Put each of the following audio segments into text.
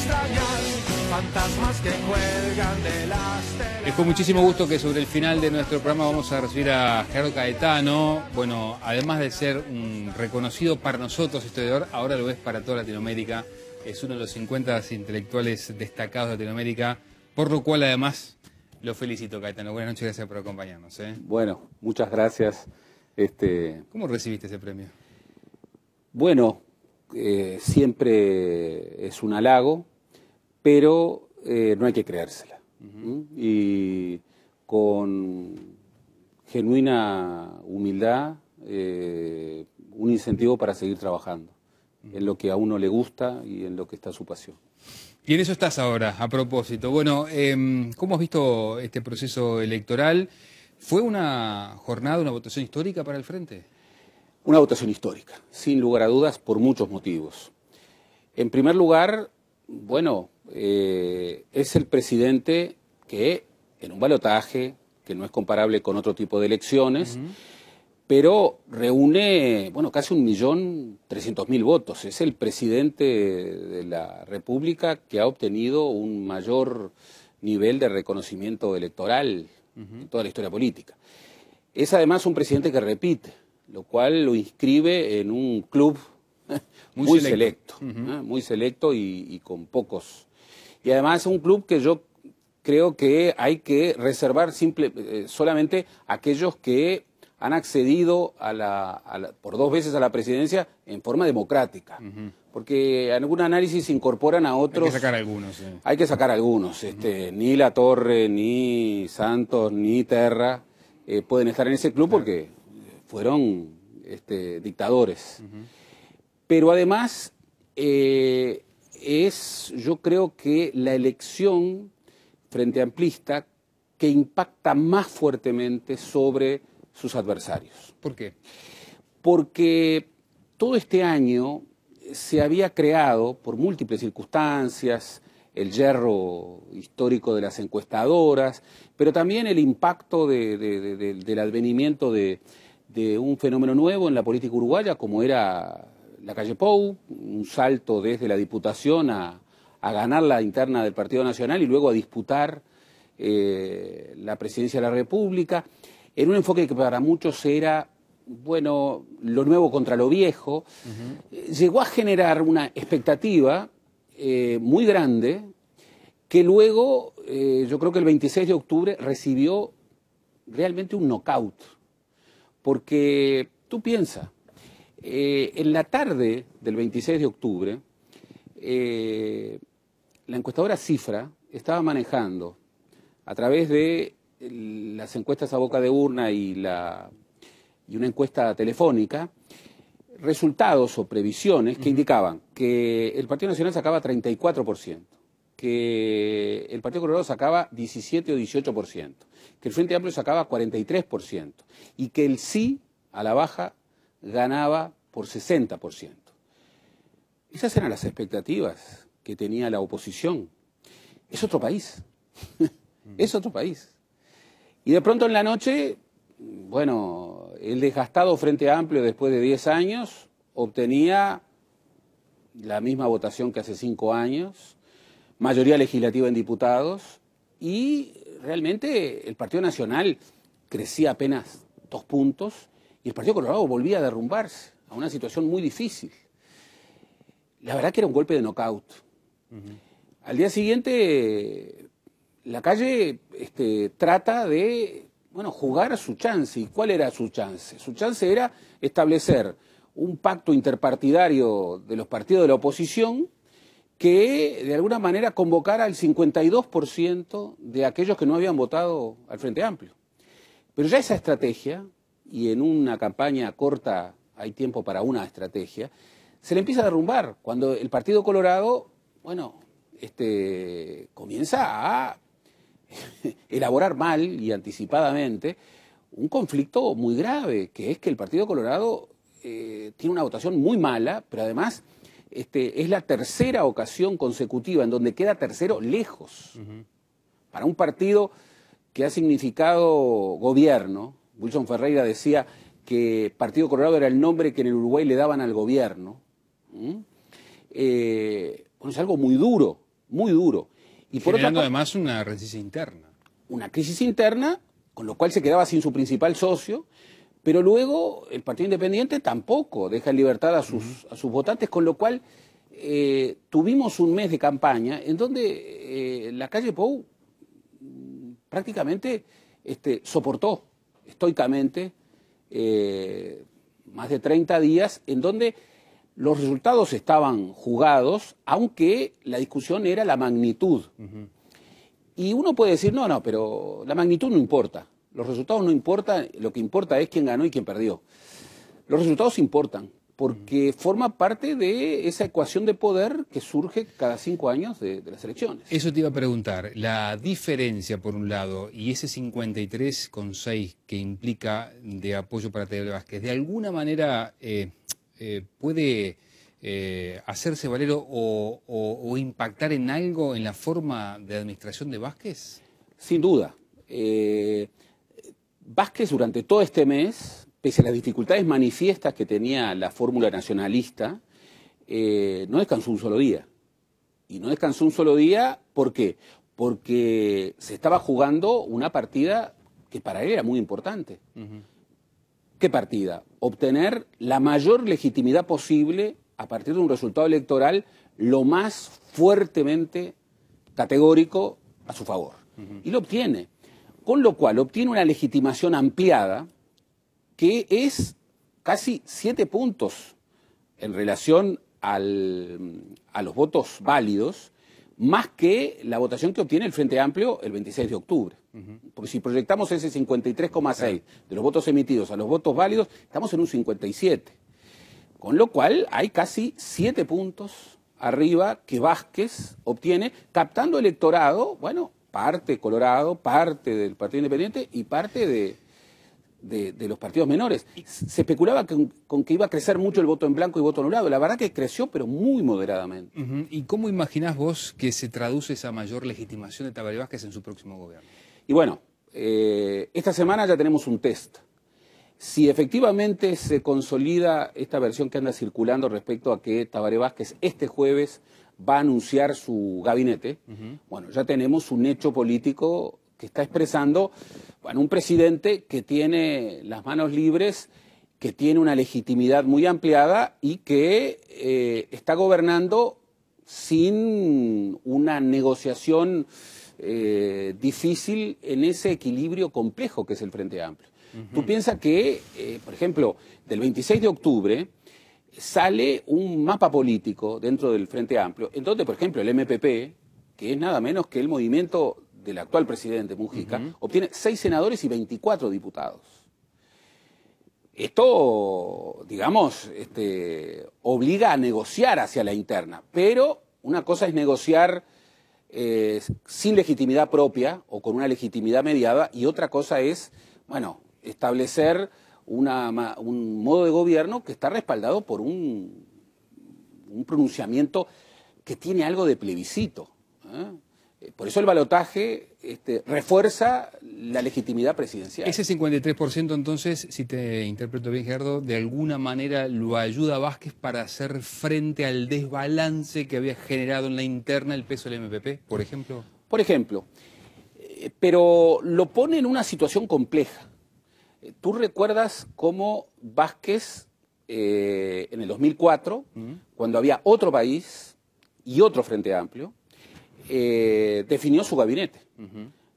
extrañar fantasmas que cuelgan de las telas. Es con muchísimo gusto que sobre el final de nuestro programa vamos a recibir a Gerardo Caetano. Bueno, además de ser un reconocido para nosotros historiador, ahora lo es para toda Latinoamérica. Es uno de los 50 intelectuales destacados de Latinoamérica, por lo cual además lo felicito, Caetano. Buenas noches, gracias por acompañarnos. Bueno, muchas gracias. ¿Cómo recibiste ese premio? Bueno, siempre es un halago, pero no hay que creérsela. Y con genuina humildad, un incentivo para seguir trabajando en lo que a uno le gusta y en lo que está su pasión. Y en eso estás ahora, a propósito. Bueno, ¿cómo has visto este proceso electoral? ¿Fue una jornada, una votación histórica para el Frente? Una votación histórica, sin lugar a dudas, por muchos motivos. En primer lugar, bueno, es el presidente que en un balotaje, que no es comparable con otro tipo de elecciones, pero reúne, bueno, casi 1.300.000 votos. Es el presidente de la República que ha obtenido un mayor nivel de reconocimiento electoral en toda la historia política. Es además un presidente que repite, lo cual lo inscribe en un club muy selecto, muy selecto y con pocos. Y además es un club que yo creo que hay que reservar solamente a aquellos que han accedido por 2 veces a la presidencia en forma democrática. Porque en algún análisis se incorporan a otros. Hay que sacar algunos. Hay que sacar algunos. Ni Latorre, ni Santos, ni Terra pueden estar en ese club porque fueron dictadores. Pero además yo creo que la elección frente amplista que impacta más fuertemente sobre sus adversarios. ¿Por qué? Porque todo este año se había creado, por múltiples circunstancias, el yerro histórico de las encuestadoras, pero también el impacto del advenimiento de un fenómeno nuevo en la política uruguaya, como era la calle Pou, un salto desde la Diputación a ganar la interna del Partido Nacional y luego a disputar la presidencia de la República, en un enfoque que para muchos era, bueno, lo nuevo contra lo viejo. Llegó a generar una expectativa muy grande que luego, yo creo que el 26 de octubre recibió realmente un knockout. Porque tú piensas, en la tarde del 26 de octubre, la encuestadora Cifra estaba manejando a través de las encuestas a boca de urna y una encuesta telefónica, resultados o previsiones que indicaban que el Partido Nacional sacaba 34%, que el Partido Colorado sacaba 17 o 18%, que el Frente Amplio sacaba 43% y que el sí a la baja ganaba por 60%. Esas eran las expectativas que tenía la oposición. Es otro país, es otro país. Y de pronto en la noche, bueno, el desgastado Frente Amplio después de 10 años obtenía la misma votación que hace 5 años, mayoría legislativa en diputados, y realmente el Partido Nacional crecía apenas 2 puntos y el Partido Colorado volvía a derrumbarse a una situación muy difícil. La verdad que era un golpe de knockout. Al día siguiente la calle trata de, bueno, jugar a su chance. ¿Y cuál era su chance? Su chance era establecer un pacto interpartidario de los partidos de la oposición que de alguna manera convocara al 52% de aquellos que no habían votado al Frente Amplio. Pero ya esa estrategia, y en una campaña corta hay tiempo para una estrategia, se le empieza a derrumbar cuando el Partido Colorado, bueno, comienza a elaborar mal y anticipadamente un conflicto muy grave, que es que el Partido Colorado tiene una votación muy mala, pero además es la tercera ocasión consecutiva en donde queda tercero lejos. Para un partido que ha significado gobierno, Wilson Ferreira decía que Partido Colorado era el nombre que en el Uruguay le daban al gobierno. Bueno, es algo muy duro muy duro. Y por Generando otra parte, además una resistencia interna. una crisis interna, con lo cual se quedaba sin su principal socio, pero luego el Partido Independiente tampoco deja en libertad a sus votantes, con lo cual tuvimos un mes de campaña en donde la calle Pou prácticamente soportó estoicamente más de 30 días en donde los resultados estaban jugados, aunque la discusión era la magnitud. Y uno puede decir, no, pero la magnitud no importa, los resultados no importan, lo que importa es quién ganó y quién perdió. Los resultados importan, porque forma parte de esa ecuación de poder que surge cada 5 años de las elecciones. Eso te iba a preguntar, la diferencia por un lado y ese 53,6 que implica de apoyo para Tabaré Vázquez, ¿de alguna manera puede hacerse valer o impactar en algo en la forma de administración de Vázquez? Sin duda. Vázquez durante todo este mes, pese a las dificultades manifiestas que tenía la fórmula nacionalista, no descansó un solo día. Y no descansó un solo día, ¿por qué? Porque se estaba jugando una partida que para él era muy importante. ¿Qué partida? Obtener la mayor legitimidad posible a partir de un resultado electoral lo más fuertemente categórico a su favor. Y lo obtiene. Con lo cual obtiene una legitimación ampliada que es casi 7 puntos en relación a los votos válidos, más que la votación que obtiene el Frente Amplio el 26 de octubre. Porque si proyectamos ese 53,6 de los votos emitidos a los votos válidos, estamos en un 57. Con lo cual hay casi 7 puntos arriba que Vázquez obtiene, captando electorado, bueno, parte Colorado, parte del Partido Independiente y parte de los partidos menores. Se especulaba con que iba a crecer mucho el voto en blanco y voto anulado. La verdad que creció, pero muy moderadamente. ¿Y cómo imaginás vos que se traduce esa mayor legitimación de Tabaré Vázquez en su próximo gobierno? Y bueno, esta semana ya tenemos un test. Si efectivamente se consolida esta versión que anda circulando respecto a que Tabaré Vázquez este jueves va a anunciar su gabinete, bueno, ya tenemos un hecho político que está expresando, bueno, un presidente que tiene las manos libres, que tiene una legitimidad muy ampliada y que está gobernando sin una negociación difícil en ese equilibrio complejo que es el Frente Amplio. Tú piensas que, por ejemplo, del 26 de octubre sale un mapa político dentro del Frente Amplio, en donde, por ejemplo, el MPP, que es nada menos que el movimiento del actual presidente Mujica, obtiene 6 senadores y 24 diputados. Esto, digamos, obliga a negociar hacia la interna, pero una cosa es negociar sin legitimidad propia o con una legitimidad mediada, y otra cosa es, bueno, establecer un modo de gobierno que está respaldado por un pronunciamiento que tiene algo de plebiscito. Por eso el balotaje refuerza la legitimidad presidencial. Ese 53% entonces, si te interpreto bien, Gerardo, de alguna manera lo ayuda a Vázquez para hacer frente al desbalance que había generado en la interna el peso del MPP, por ejemplo. Por ejemplo, pero lo pone en una situación compleja. Tú recuerdas cómo Vázquez, en el 2004, cuando había otro país y otro Frente Amplio, definió su gabinete.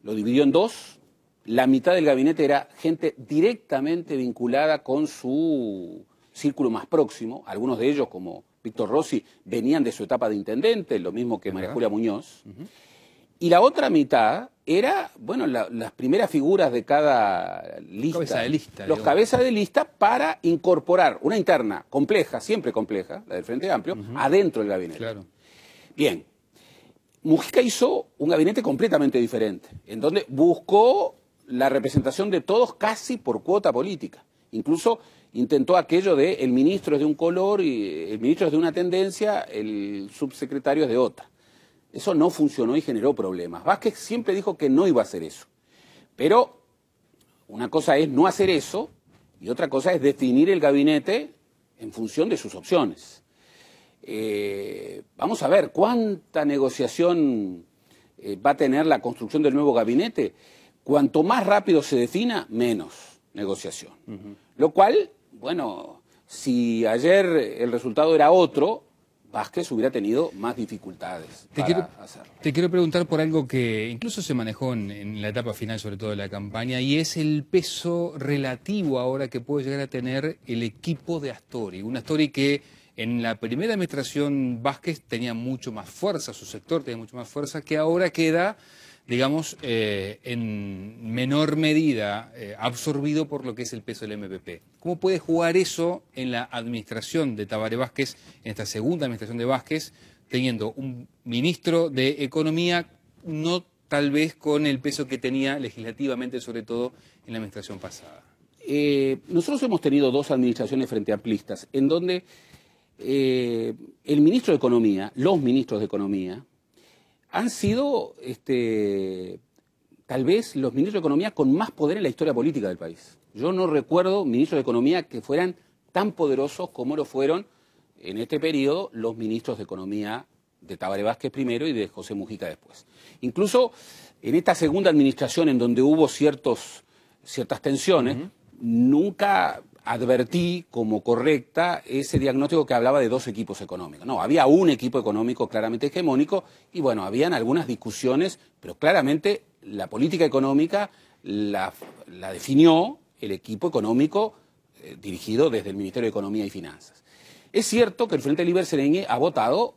Lo dividió en dos. La mitad del gabinete era gente directamente vinculada con su círculo más próximo. Algunos de ellos, como Víctor Rossi, venían de su etapa de intendente, lo mismo que María Julia Muñoz. Y la otra mitad era, bueno, las primeras figuras de cada lista. Cabeza de lista. Los cabezas de lista para incorporar una interna compleja, siempre compleja, la del Frente Amplio, adentro del gabinete. Claro. Bien. Mujica hizo un gabinete completamente diferente, en donde buscó la representación de todos casi por cuota política. Incluso intentó aquello de el ministro es de un color y el ministro es de una tendencia, el subsecretario es de otra. Eso no funcionó y generó problemas. Vázquez siempre dijo que no iba a hacer eso. Pero una cosa es no hacer eso y otra cosa es definir el gabinete en función de sus opciones. vamos a ver cuánta negociación va a tener la construcción del nuevo gabinete. Cuanto más rápido se defina, menos negociación. Lo cual, bueno, si ayer el resultado era otro, Vázquez hubiera tenido más dificultades para hacerlo. Te quiero preguntar por algo que incluso se manejó en la etapa final, sobre todo de la campaña, y es el peso relativo ahora que puede llegar a tener el equipo de Astori. Un Astori que en la primera administración Vázquez tenía mucho más fuerza, su sector tenía mucho más fuerza, que ahora queda, digamos, en menor medida absorbido por lo que es el peso del MPP. ¿Cómo puede jugar eso en la administración de Tabaré Vázquez, en esta segunda administración de Vázquez, teniendo un ministro de Economía no tal vez con el peso que tenía legislativamente, sobre todo en la administración pasada? Nosotros hemos tenido dos administraciones frente amplistas, en donde el ministro de Economía, los ministros de Economía, han sido tal vez los ministros de Economía con más poder en la historia política del país. Yo no recuerdo ministros de Economía que fueran tan poderosos como lo fueron en este periodo los ministros de Economía de Tabaré Vázquez primero y de José Mujica después. Incluso en esta segunda administración en donde hubo ciertas tensiones, nunca advertí como correcta ese diagnóstico que hablaba de dos equipos económicos. No, había un equipo económico claramente hegemónico y bueno, habían algunas discusiones, pero claramente la política económica la definió el equipo económico dirigido desde el Ministerio de Economía y Finanzas. Es cierto que el Frente Libre Sereñe ha votado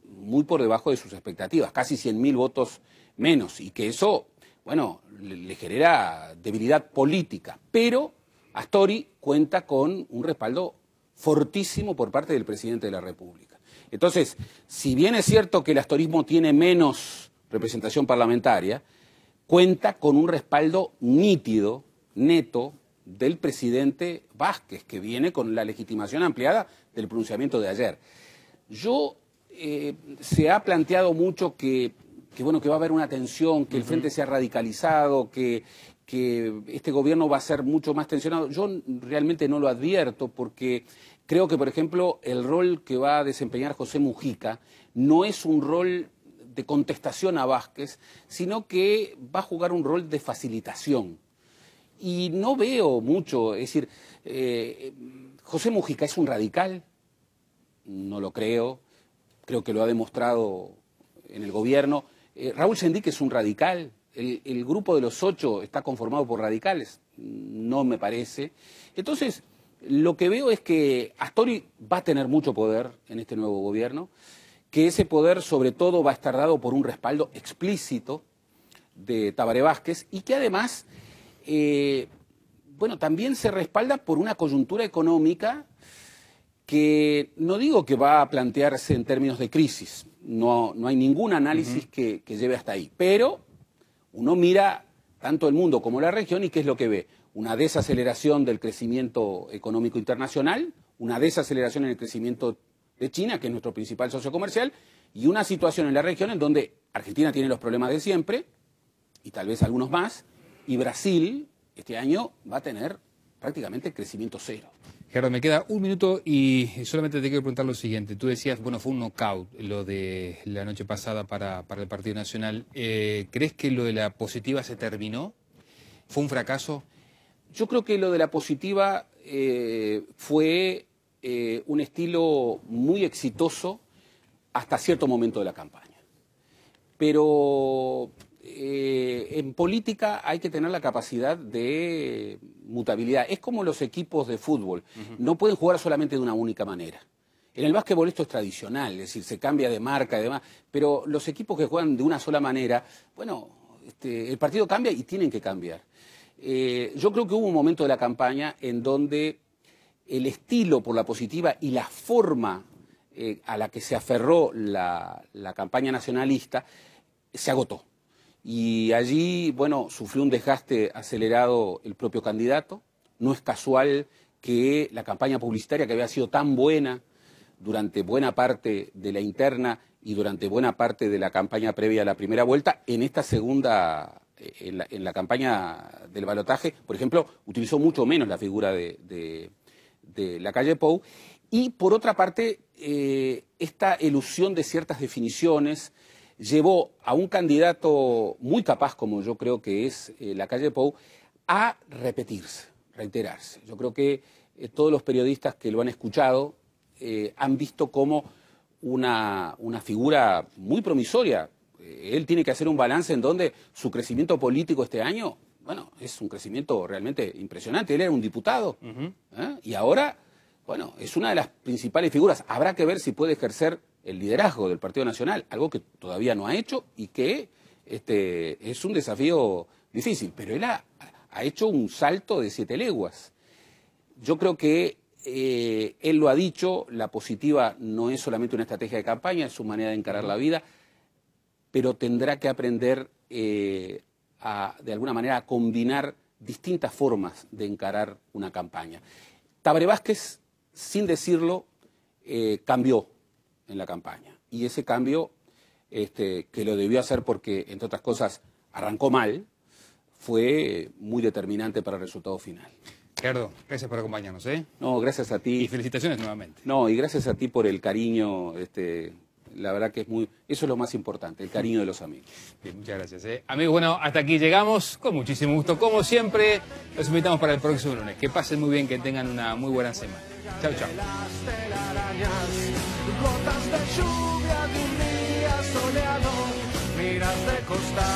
muy por debajo de sus expectativas, casi 100.000 votos menos, y que eso, bueno, le genera debilidad política, pero Astori cuenta con un respaldo fortísimo por parte del presidente de la República. Entonces, si bien es cierto que el astorismo tiene menos representación parlamentaria, cuenta con un respaldo nítido, neto, del presidente Vázquez, que viene con la legitimación ampliada del pronunciamiento de ayer. Se ha planteado mucho que va a haber una tensión, que el frente se ha radicalizado, que este gobierno va a ser mucho más tensionado. Yo realmente no lo advierto porque creo que, por ejemplo, el rol que va a desempeñar José Mujica no es un rol de contestación a Vázquez, sino que va a jugar un rol de facilitación. Y no veo mucho, es decir, José Mujica es un radical, no lo creo que lo ha demostrado en el gobierno. Raúl Sendic es un radical. El grupo de los 8 está conformado por radicales, no me parece. Entonces, lo que veo es que Astori va a tener mucho poder en este nuevo gobierno, que ese poder sobre todo va a estar dado por un respaldo explícito de Tabaré Vázquez y que además, también se respalda por una coyuntura económica que no digo que va a plantearse en términos de crisis, no hay ningún análisis que lleve hasta ahí, pero uno mira tanto el mundo como la región y ¿qué es lo que ve? Una desaceleración del crecimiento económico internacional, una desaceleración en el crecimiento de China, que es nuestro principal socio comercial, y una situación en la región en donde Argentina tiene los problemas de siempre, y tal vez algunos más, y Brasil este año va a tener prácticamente crecimiento cero. Gerardo, me queda un minuto y solamente te quiero preguntar lo siguiente. Tú decías, bueno, fue un knockout lo de la noche pasada para el Partido Nacional. ¿Crees que lo de la positiva se terminó? ¿Fue un fracaso? Yo creo que lo de la positiva fue un estilo muy exitoso hasta cierto momento de la campaña. Pero en política hay que tener la capacidad de mutabilidad. Es como los equipos de fútbol. No pueden jugar solamente de una única manera. En el básquetbol esto es tradicional, es decir, se cambia de marca y demás, pero los equipos que juegan de una sola manera, bueno, el partido cambia y tienen que cambiar. Yo creo que hubo un momento de la campaña en donde el estilo por la positiva y la forma a la que se aferró la campaña nacionalista se agotó. Y allí, bueno, sufrió un desgaste acelerado el propio candidato. No es casual que la campaña publicitaria, que había sido tan buena durante buena parte de la interna y durante buena parte de la campaña previa a la primera vuelta, en esta segunda, en la campaña del balotaje, por ejemplo, utilizó mucho menos la figura de Lacalle Pou. Y por otra parte, esta elusión de ciertas definiciones llevó a un candidato muy capaz, como yo creo que es Lacalle Pou, a repetirse, reiterarse. Yo creo que todos los periodistas que lo han escuchado han visto como una figura muy promisoria. Él tiene que hacer un balance en donde su crecimiento político este año, bueno, es un crecimiento realmente impresionante. Él era un diputado, y ahora, bueno, es una de las principales figuras. Habrá que ver si puede ejercer el liderazgo del Partido Nacional, algo que todavía no ha hecho y que es un desafío difícil. Pero él ha hecho un salto de 7 leguas. Yo creo que él lo ha dicho, la positiva no es solamente una estrategia de campaña, es su manera de encarar la vida, pero tendrá que aprender de alguna manera a combinar distintas formas de encarar una campaña. Tabaré Vázquez, sin decirlo, cambió en la campaña. Y ese cambio, que lo debió hacer porque, entre otras cosas, arrancó mal, fue muy determinante para el resultado final. Gerardo, gracias por acompañarnos, ¿eh? No, gracias a ti. Y felicitaciones nuevamente. No, y gracias a ti por el cariño, la verdad que eso es lo más importante, el cariño de los amigos. Bien, muchas gracias, ¿eh? Amigos, bueno, hasta aquí llegamos, con muchísimo gusto, como siempre. Los invitamos para el próximo lunes. Que pasen muy bien, que tengan una muy buena semana. Chao, chao. Gotas de lluvia de un día soleado, miras de costado.